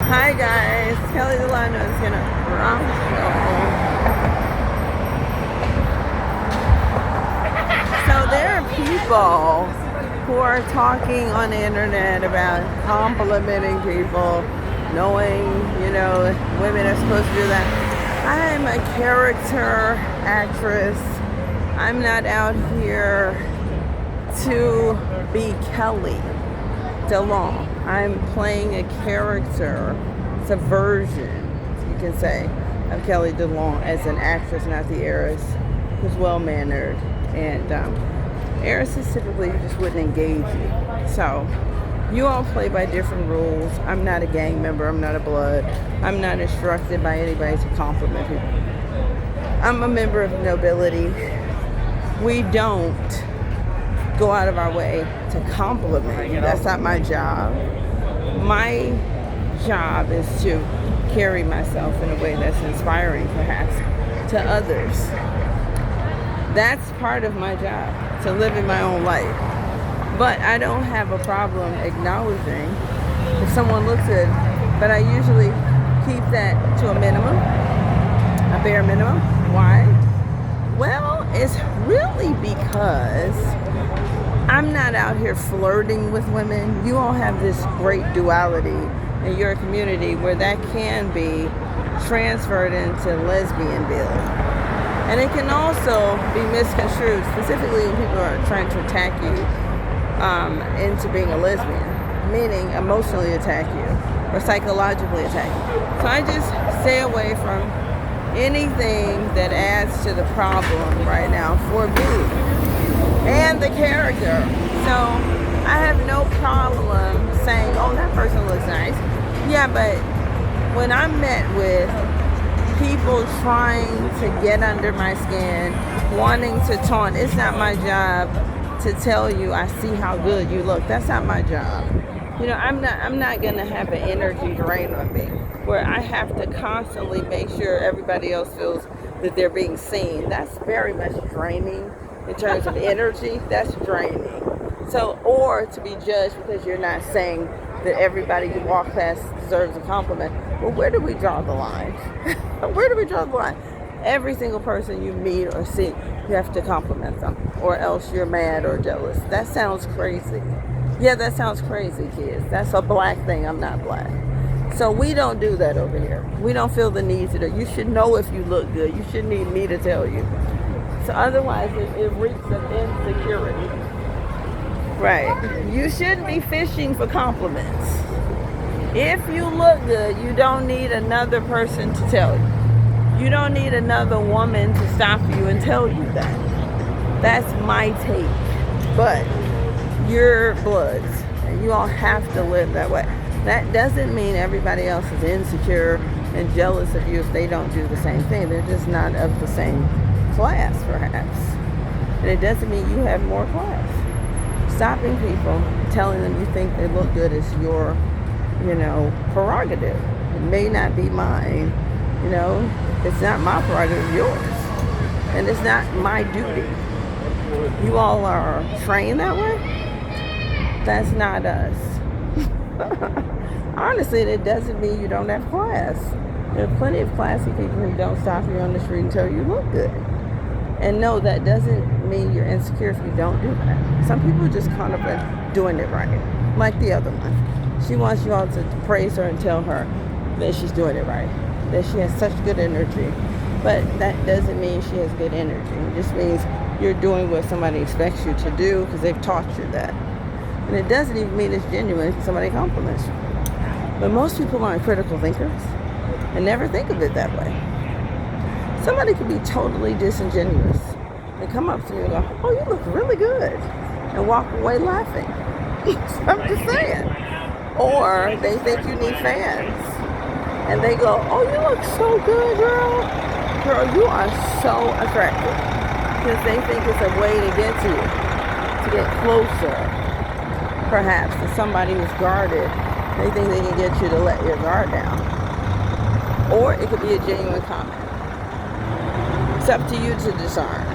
Hi guys, Kelly Delon is gonna rock show. So there are people who are talking on the internet about complimenting people, knowing, women are supposed to do that. I'm a character actress. I'm not out here to be Kelly Delon. I'm playing a character. It's a version, you can say, of Kelly Delon as an actress, not the heiress, who's well-mannered. And heiresses typically just wouldn't engage you. So you all play by different rules. I'm not a gang member. I'm not a blood. I'm not instructed by anybody to compliment people. I'm a member of nobility. We don't go out of our way to compliment you. That's not my job. My job is to carry myself in a way that's inspiring, perhaps, to others. That's part of my job, to live in my own life. But I don't have a problem acknowledging if someone looks good, but I usually keep that to a minimum, a bare minimum. Why? Well, it's really because I'm not out here flirting with women. You all have this great duality in your community where that can be transferred into lesbian bill. And it can also be misconstrued, specifically when people are trying to attack you into being a lesbian, meaning emotionally attack you or psychologically attack you. So I just stay away from anything that adds to the problem right now for me and the character. So I have no problem saying, oh, that person looks nice. Yeah, but when I'm met with people trying to get under my skin, wanting to taunt, it's not my job to tell you I see how good you look. That's not my job. I'm not gonna have an energy drain on me where I have to constantly make sure everybody else feels that they're being seen. That's very much draining. In terms of energy, that's draining. So, or to be judged because you're not saying that everybody you walk past deserves a compliment. Well, where do we draw the line? Where do we draw the line? Every single person you meet or see, you have to compliment them, or else you're mad or jealous. That sounds crazy. Yeah, that sounds crazy, kids. That's a black thing. I'm not black. So we don't do that over here. We don't feel the need to do. You should know if you look good. You shouldn't need me to tell you. So otherwise, it reeks of insecurity. Right. You shouldn't be fishing for compliments. If you look good, you don't need another person to tell you. You don't need another woman to stop you and tell you that. That's my take. But you're bloods, and you all have to live that way. That doesn't mean everybody else is insecure and jealous of you if they don't do the same thing. They're just not of the same class, perhaps. And it doesn't mean you have more class. Stopping people, telling them you think they look good is your, prerogative. It may not be mine. It's not my prerogative, it's yours. And it's not my duty. You all are trained that way? That's not us. Honestly, it doesn't mean you don't have class. There are plenty of classy people who don't stop you on the street and tell you look good. And no, that doesn't mean you're insecure if you don't do that. Some people are just kind of doing it right. Like the other one. She wants you all to praise her and tell her that she's doing it right. That she has such good energy. But that doesn't mean she has good energy. It just means you're doing what somebody expects you to do because they've taught you that. And it doesn't even mean it's genuine if somebody compliments you. But most people aren't critical thinkers and never think of it that way. Somebody could be totally disingenuous. They come up to you and go, oh, you look really good, and walk away laughing. I'm just saying. Or they think you need fans, and they go, oh, you look so good, girl. Girl, you are so attractive. Because they think it's a way to get to you, to get closer, perhaps, to somebody who's guarded. They think they can get you to let your guard down. Or it could be a genuine comment. It's up to you to discern.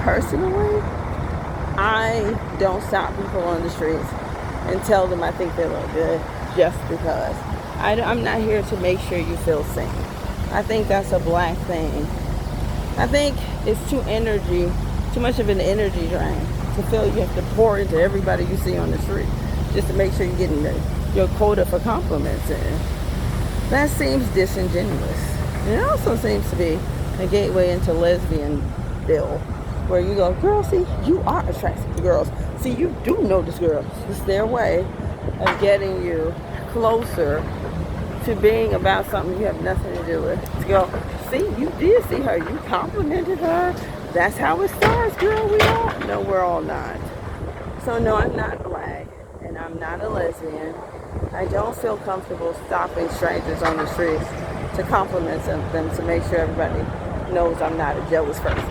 Personally, I don't stop people on the streets and tell them I think they look good. just because. I'm not here to make sure you feel seen. I think that's a black thing. I think it's too much of an energy drain to feel you have to pour into everybody you see on the street just to make sure you're getting your quota for compliments in. That seems disingenuous. And it also seems to be a gateway into lesbian bill, where you go, girl, see, you are attracted to girls. See, you do notice girls. It's their way of getting you closer to being about something you have nothing to do with. To go, see, you did see her. You complimented her. That's how it starts, girl. We're all not. So no, I'm not black, and I'm not a lesbian. I don't feel comfortable stopping strangers on the streets to compliment them to make sure everybody knows I'm not a jealous person.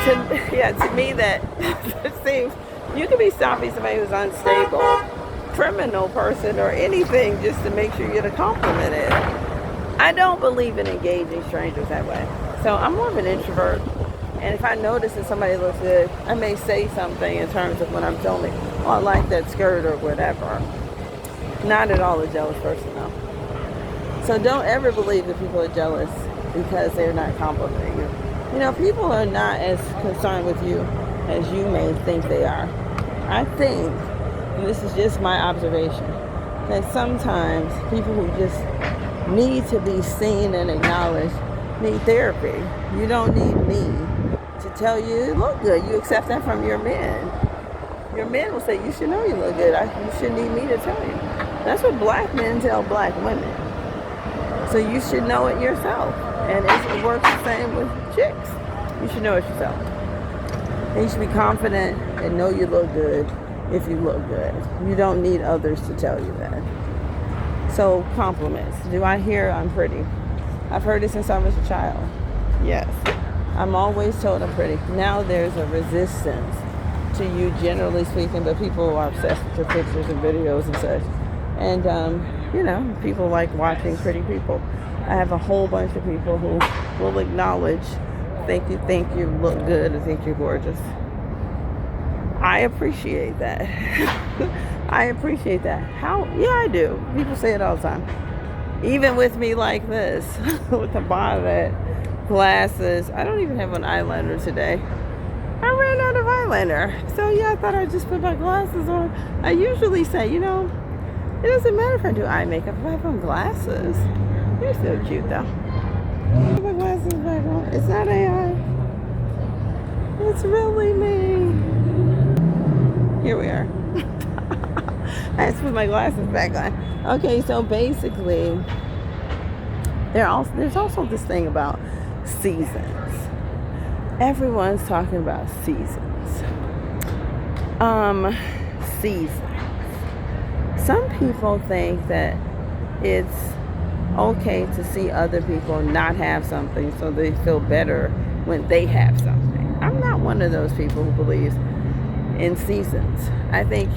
To me that seems, you could be stopping somebody who's unstable, criminal person, or anything just to make sure you get a compliment in. I don't believe in engaging strangers that way. So I'm more of an introvert. And if I notice that somebody looks good, I may say something in terms of when I'm filming, oh, I like that skirt or whatever. Not at all a jealous person, though. So don't ever believe that people are jealous because they're not complimenting you. You know, people are not as concerned with you as you may think they are. I think, and this is just my observation, that sometimes people who just need to be seen and acknowledged need therapy. You don't need me to tell you you look good. You accept that from your men. Your men will say, you should know you look good. You shouldn't need me to tell you. That's what black men tell black women. So you should know it yourself. And it works the same with chicks. You should know it yourself. And you should be confident and know you look good if you look good. You don't need others to tell you that. So compliments. Do I hear I'm pretty? I've heard it since I was a child. Yes. I'm always told I'm pretty. Now there's a resistance to you, generally speaking, but people are obsessed with your pictures and videos and such. And, people like watching pretty people. I have a whole bunch of people who will acknowledge, think you look good and think you're gorgeous. I appreciate that. I appreciate that. How? Yeah, I do. People say it all the time. Even with me like this, with a bonnet, glasses. I don't even have an eyeliner today. I ran out of eyeliner. So yeah, I thought I'd just put my glasses on. I usually say, it doesn't matter if I do eye makeup if I have on glasses. You're so cute though. Put my glasses back on. It's not AI. It's really me. Here we are. I have to put my glasses back on. Okay, so basically, there's also this thing about seasons. Everyone's talking about seasons. Seasons. Some people think that it's okay to see other people not have something so they feel better when they have something. I'm not one of those people who believes in seasons. I think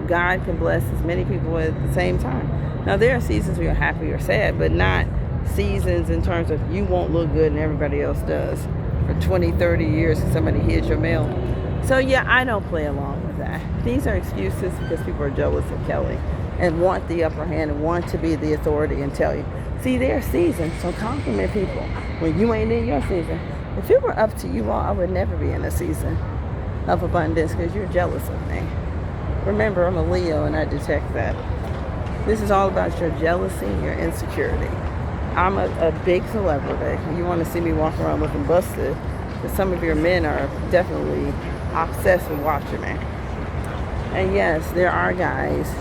God can bless as many people at the same time. Now, there are seasons where you're happy or sad, but not seasons in terms of you won't look good and everybody else does for 20, 30 years and somebody hits your mail. So, yeah, I don't play along with that. These are excuses because people are jealous of Kelle and want the upper hand and want to be the authority and tell you. See, there are seasons, so compliment people when you ain't in your season. If it were up to you all, I would never be in a season of abundance because you're jealous of me. Remember, I'm a Leo and I detect that. This is all about your jealousy, your insecurity. I'm a big celebrity. You want to see me walk around looking busted, but some of your men are definitely obsessed with watching me. And yes, there are guys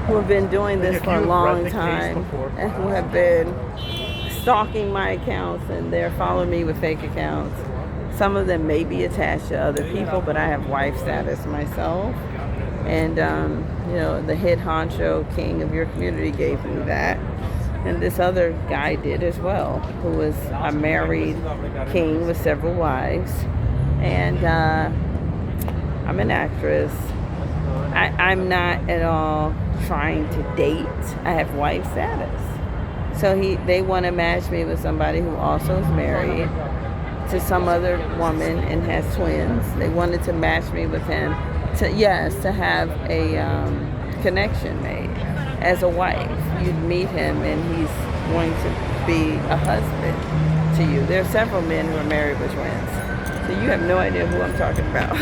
who have been doing this for a long time and who have been stalking my accounts and they're following me with fake accounts. Some of them may be attached to other people, but I have wife status myself. And, the head honcho king of your community gave me that. And this other guy did as well, who was a married king with several wives. And I'm an actress. I'm not at all trying to date. I have wife status. So they want to match me with somebody who also is married to some other woman and has twins. They wanted to match me with him to have connection made. As a wife, you'd meet him and he's going to be a husband to you. There are several men who are married with twins. So you have no idea who I'm talking about.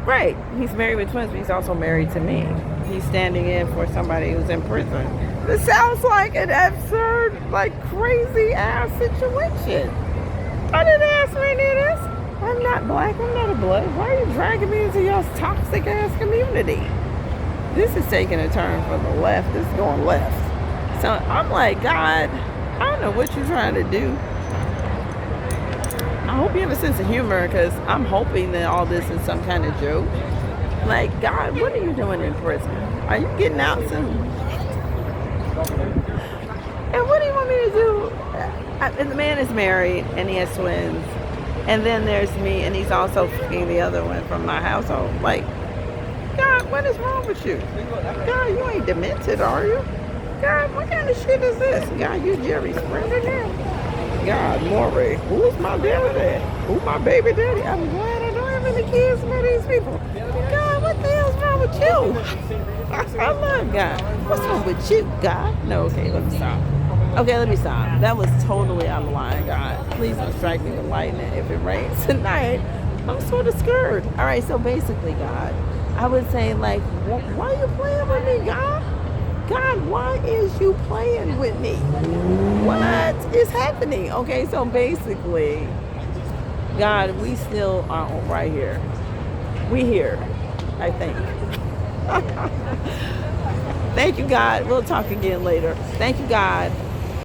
Right. He's married with twins, but he's also married to me. He's standing in for somebody who's in prison. This sounds like an absurd, like crazy ass situation. I didn't ask for any of this. I'm not black. I'm not a blood. Why are you dragging me into your toxic ass community? This is taking a turn for the left. This is going left. So I'm like, God, I don't know what you're trying to do. I hope you have a sense of humor, because I'm hoping that all this is some kind of joke. Like, God, what are you doing in prison? Are you getting out soon? And what do you want me to do? And the man is married and he has twins. And then there's me, and he's also fucking the other one from my household. Like, God, what is wrong with you? God, you ain't demented, are you? God, what kind of shit is this? God, you Jerry Springer now? God, Maury, who's my daddy? Who's my baby daddy? I'm glad I don't have any kids with these people. God, what the hell's wrong with you? I love God. What's wrong with you, God? No, okay, let me stop. Okay, let me stop. That was totally out of line, God. Please don't strike me with lightning if it rains tonight. I'm sort of scared. All right, so basically, God, I would say, like, why are you playing with me, God? God, why is you playing with me? What is happening? Okay, so basically, God, we still are right here. We here, I think. Thank you, God. We'll talk again later. Thank you, God.